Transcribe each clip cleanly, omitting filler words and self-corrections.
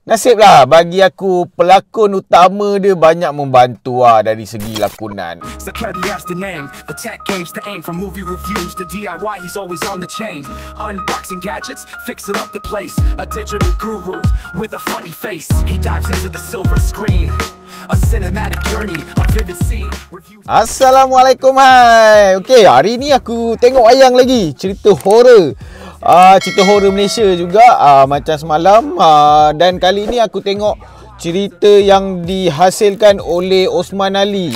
Nasib lah bagi aku, pelakon utama dia banyak membantu dari segi lakonan. Security has the name, the tech games to aim. From movie reviews to DIY, he's always on the chain. Unboxing gadgets, fixing up the place. A digital guru with a funny face. He dives into the silver screen. A cinematic journey, a vivid scene. Assalamualaikum, hai. Okey, hari ni aku tengok wayang lagi, cerita horror. Cerita horror Malaysia juga, macam semalam. Dan kali ni aku tengok cerita yang dihasilkan oleh Osman Ali.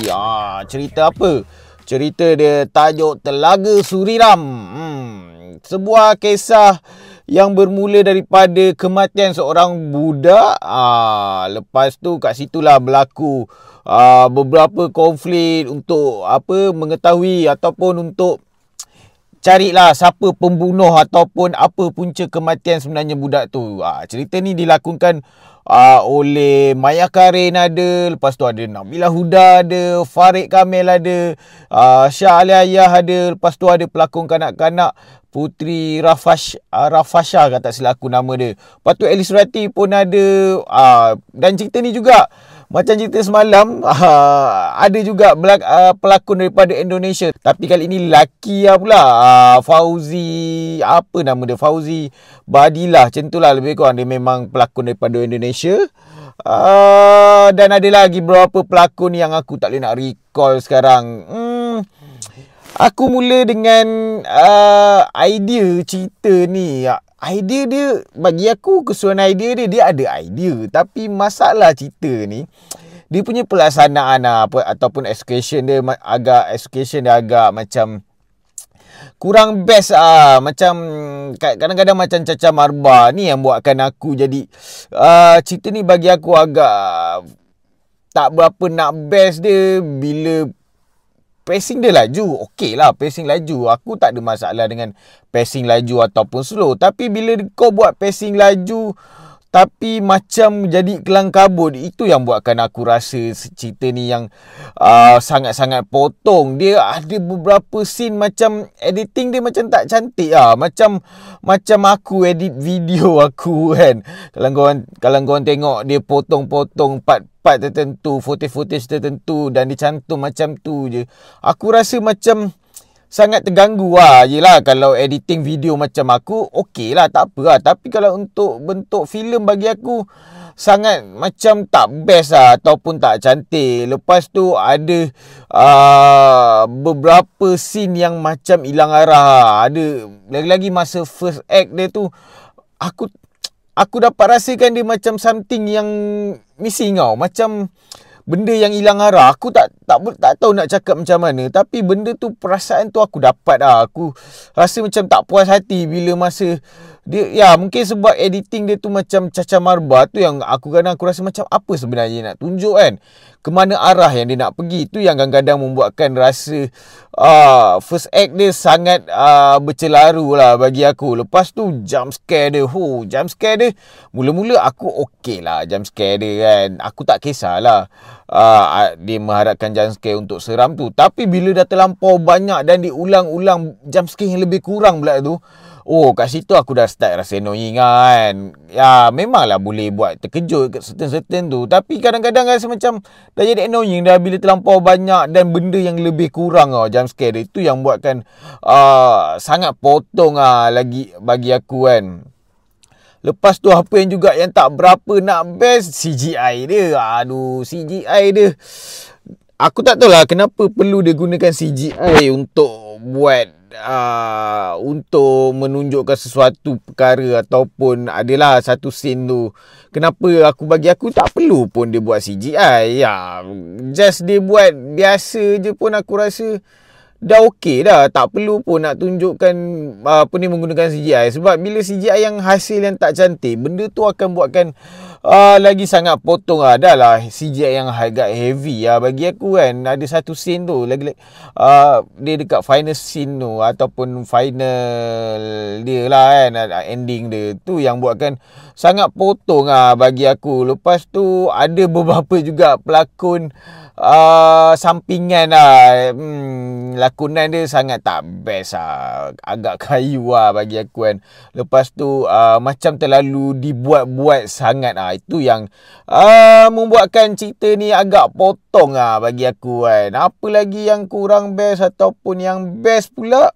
Cerita apa? Cerita dia tajuk Telaga Suriram. Sebuah kisah yang bermula daripada kematian seorang budak. Lepas tu kat situlah berlaku beberapa konflik untuk mengetahui ataupun untuk carilah siapa pembunuh ataupun apa punca kematian sebenarnya budak tu. Cerita ni dilakonkan oleh Maya Karin ada, lepas tu ada Nabilah Huda ada, Farid Kamil ada, Syah Aliayah ada, lepas tu ada pelakon kanak-kanak Putri Rafasha kata silap aku nama dia. Lepas tu Elis Surati pun ada. Dan cerita ni juga macam cerita semalam, ada juga pelakon daripada Indonesia. Tapi kali ini lelaki pula. Fauzi, apa nama dia? Fauzi Badilah. Macam tu lah lebih kurang. Dia memang pelakon daripada Indonesia. Dan ada lagi beberapa pelakon yang aku tak boleh nak recall sekarang. Aku mula dengan idea cerita ni. Idea dia, bagi aku keseluruhan idea dia ada idea. Tapi masalah cerita ni, dia punya pelaksanaan ataupun execution dia agak macam kurang best. Macam kadang-kadang macam Caca Marba ni yang buatkan aku jadi cerita ni bagi aku agak tak berapa nak best dia. Bila pacing dia laju, okey lah pacing laju, aku tak ada masalah dengan pacing laju ataupun slow. Tapi bila kau buat pacing laju tapi macam jadi kelang kabut, itu yang buatkan aku rasa cerita ni yang sangat-sangat potong. Dia ada beberapa scene macam editing dia macam tak cantik macam aku edit video aku kan. Kalau korang tengok dia potong-potong part tertentu, footage tertentu dan dia cantum macam tu je. Aku rasa macam sangat terganggu Yelah kalau editing video macam aku, okey lah, tak apa lah. Tapi kalau untuk bentuk filem bagi aku sangat macam tak best ataupun tak cantik. Lepas tu ada beberapa scene yang macam hilang arah. Ada lagi-lagi masa first act dia tu, aku dapat rasakan dia macam something yang missing macam benda yang hilang arah. Aku tak tahu nak cakap macam mana. Tapi benda tu, perasaan tu aku dapat Aku rasa macam tak puas hati bila masa dia, mungkin sebab editing dia tu macam Caca Marba tu yang aku rasa macam apa sebenarnya nak tunjuk kan. Kemana arah yang dia nak pergi. Tu yang kadang-kadang membuatkan rasa first act dia sangat bercelaru lah bagi aku. Lepas tu jump scare dia. Jump scare dia mula-mula aku okey lah jump scare dia kan. Aku tak kisahlah dia mengharapkan jump scare untuk seram tu. Tapi bila dah terlampau banyak dan diulang-ulang jump scare yang lebih kurang pula tu, kat situ aku dah start rasa annoying kan. Memanglah boleh buat terkejut kat certain tu. Tapi kadang-kadang rasa macam dah jadi annoying dah bila terlampau banyak dan benda yang lebih kurang jump scare dia. Itu yang buatkan sangat potong lagi bagi aku kan. Lepas tu apa yang juga yang tak berapa nak best, CGI dia. CGI dia, aku tak tahu lah kenapa perlu dia gunakan CGI untuk buat untuk menunjukkan sesuatu perkara ataupun adalah satu scene tu. Kenapa bagi aku tak perlu pun dia buat CGI. Just dia buat biasa je pun aku rasa dah okey dah. Tak perlu pun nak tunjukkan menggunakan CGI. Sebab bila CGI yang hasil yang tak cantik, benda tu akan buatkan lagi sangat potong. Dah lah CGI yang agak heavy bagi aku kan. Ada satu scene tu lagi dia dekat final scene tu ataupun final dia lah kan, ending dia tu yang buatkan sangat potong bagi aku. Lepas tu ada beberapa juga pelakon sampingan lakonan dia sangat tak best lah. Agak kayu lah bagi aku kan. Lepas tu macam terlalu dibuat-buat sangat lah. Itu yang membuatkan cerita ni agak potong lah bagi aku kan. Apa lagi yang kurang best ataupun yang best pula?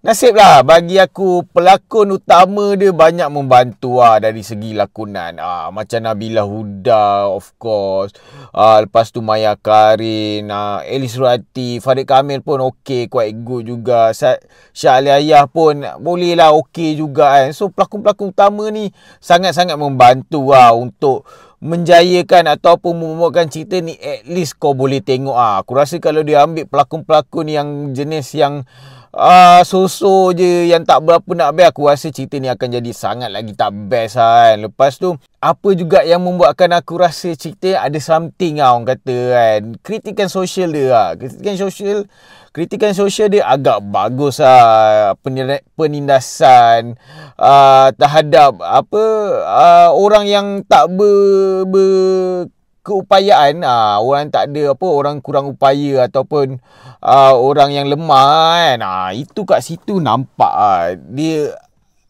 Nasib lah bagi aku, pelakon utama dia banyak membantu dari segi lakonan. Macam Nabila Huda, of course. Lepas tu Maya Karin, Elis Surati, Farid Kamil pun okey, quite good juga. Syah Aliayah pun boleh lah, okey juga kan. So pelakon-pelakon utama ni sangat-sangat membantu untuk menjayakan ataupun membuatkan cerita ni at least kau boleh tengok. Aku rasa kalau dia ambil pelakon-pelakon yang jenis yang so-so je, yang tak berapa nak best, aku rasa cerita ni akan jadi sangat lagi tak best kan. Lepas tu apa juga yang membuatkan aku rasa cerita ada something orang kata kan, kritikan sosial dia kritikan sosial dia agak bagus penindasan terhadap orang yang tak keupayaan, orang tak ada orang kurang upaya ataupun orang yang lemah kan. Itu kat situ nampak dia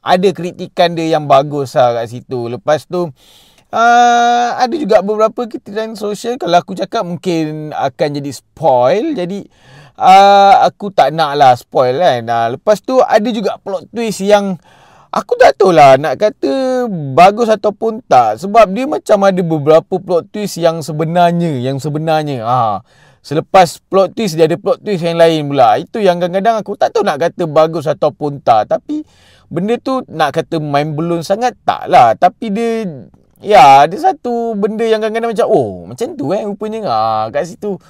ada kritikan dia yang bagus kat situ. Lepas tu ada juga beberapa kritikan sosial, kalau aku cakap mungkin akan jadi spoil, jadi aku tak nak lah spoil kan. Lepas tu ada juga plot twist yang aku tak tahu lah nak kata bagus ataupun tak. Sebab dia macam ada beberapa plot twist yang sebenarnya. Selepas plot twist, dia ada plot twist yang lain pula. Itu yang kadang-kadang aku tak tahu nak kata bagus ataupun tak. Tapi benda tu nak kata mind blown sangat tak lah. Tapi dia ada satu benda yang kadang-kadang macam macam tu rupanya. Kat situ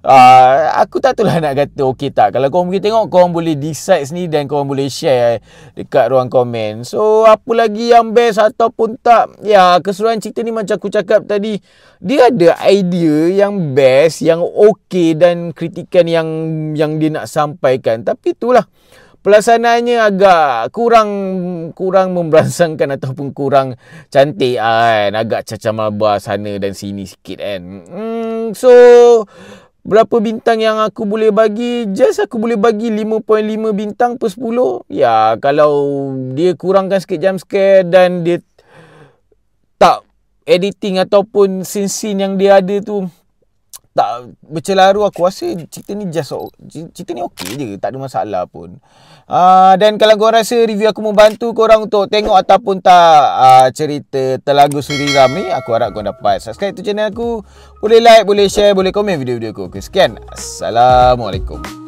aku tak tahu lah nak kata okey tak. Kalau korang boleh tengok, korang boleh decide sendiri dan korang boleh share dekat ruang komen. So apa lagi yang best ataupun tak, keseluruhan cerita ni macam aku cakap tadi, dia ada idea yang best, yang okey, dan kritikan yang dia nak sampaikan. Tapi itulah, pelaksanaannya agak kurang memberansangkan ataupun kurang cantik kan. Agak cacah mabar sana dan sini sikit kan. So berapa bintang yang aku boleh bagi? Aku boleh bagi 5.5 bintang per 10. Kalau dia kurangkan sikit jump scare dan dia tak editing ataupun scene-scene yang dia ada tu tak bercelaru, aku rasa cerita ni okey je, tak ada masalah pun. Dan kalau korang rasa review aku membantu korang untuk tengok ataupun tak cerita Telaga Suriram ni, aku harap korang dapat subscribe tu channel aku. Boleh like, boleh share, boleh komen video-video aku. Sekian, Assalamualaikum.